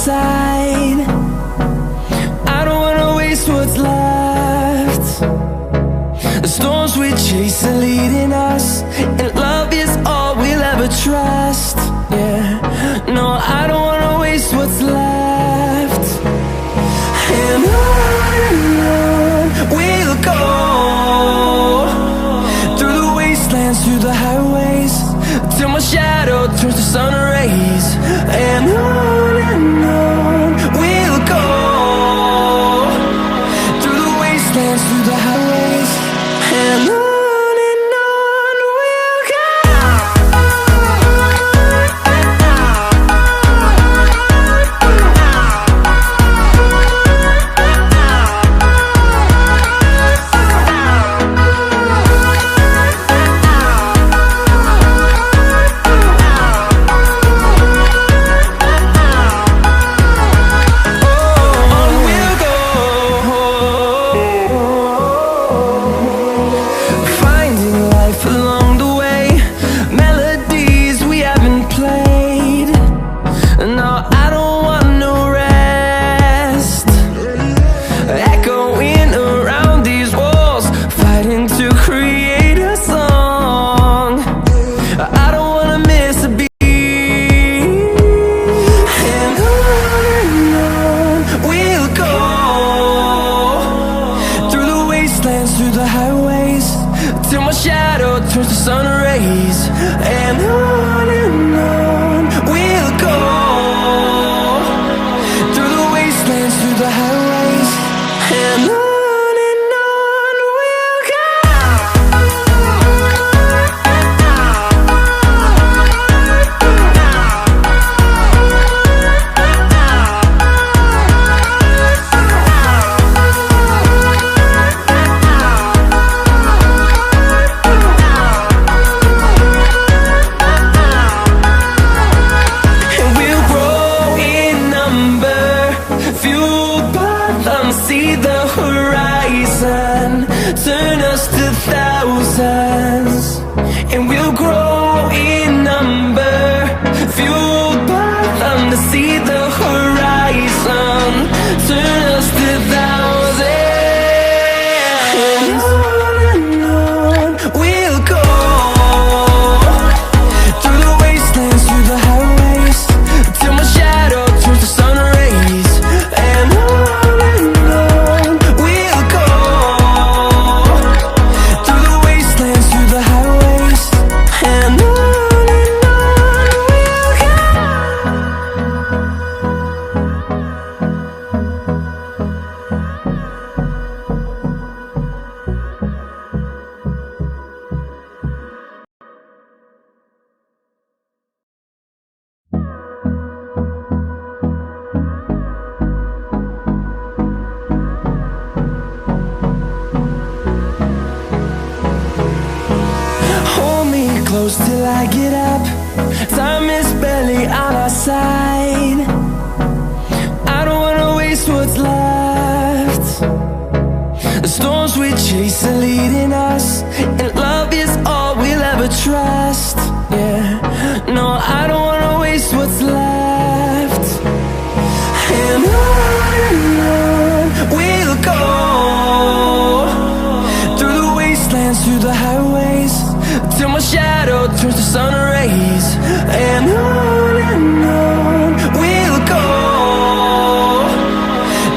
side. I don't wanna waste what's left. The storms we chase are leading us, and love is all we'll ever trust. Yeah, no, I don't wanna waste what's left. And on we'll go, through the wastelands, through the highways, till my shadow turns to sun rays. And on we'll go, through the wastelands, through the highways, and on we'll go. Through the highways, till my shadow turns to sun rays. And on we'll go, through the wastelands, through the highways, and on we'll go. See the horizon, turn us to thousands, and we'll grow in number, fueled by them. To see the horizon, turn us to thousands, and on we'll go, through the wastelands, through the highways, till my shadow turns to sun rays. And close till I get up, time is barely on our side. I don't wanna waste what's left. The storms we chase are leading us, and love is all we'll ever trust. Yeah, no, I don't wanna waste what's left. And on we'll go, through the wastelands, through the highways, till my shadow turns to sun rays. And on we'll go,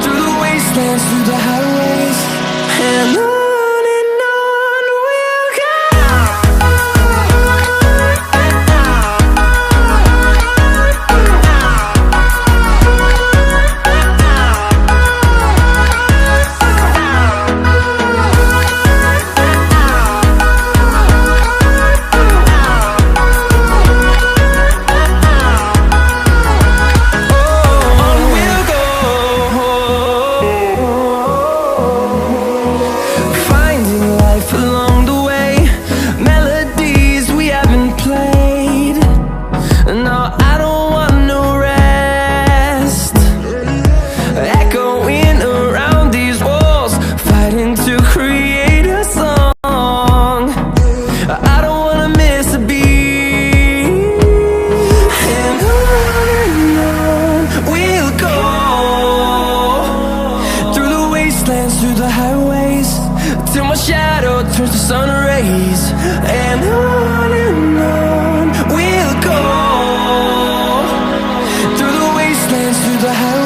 through the wastelands, through the highways, and on we'll go. a highway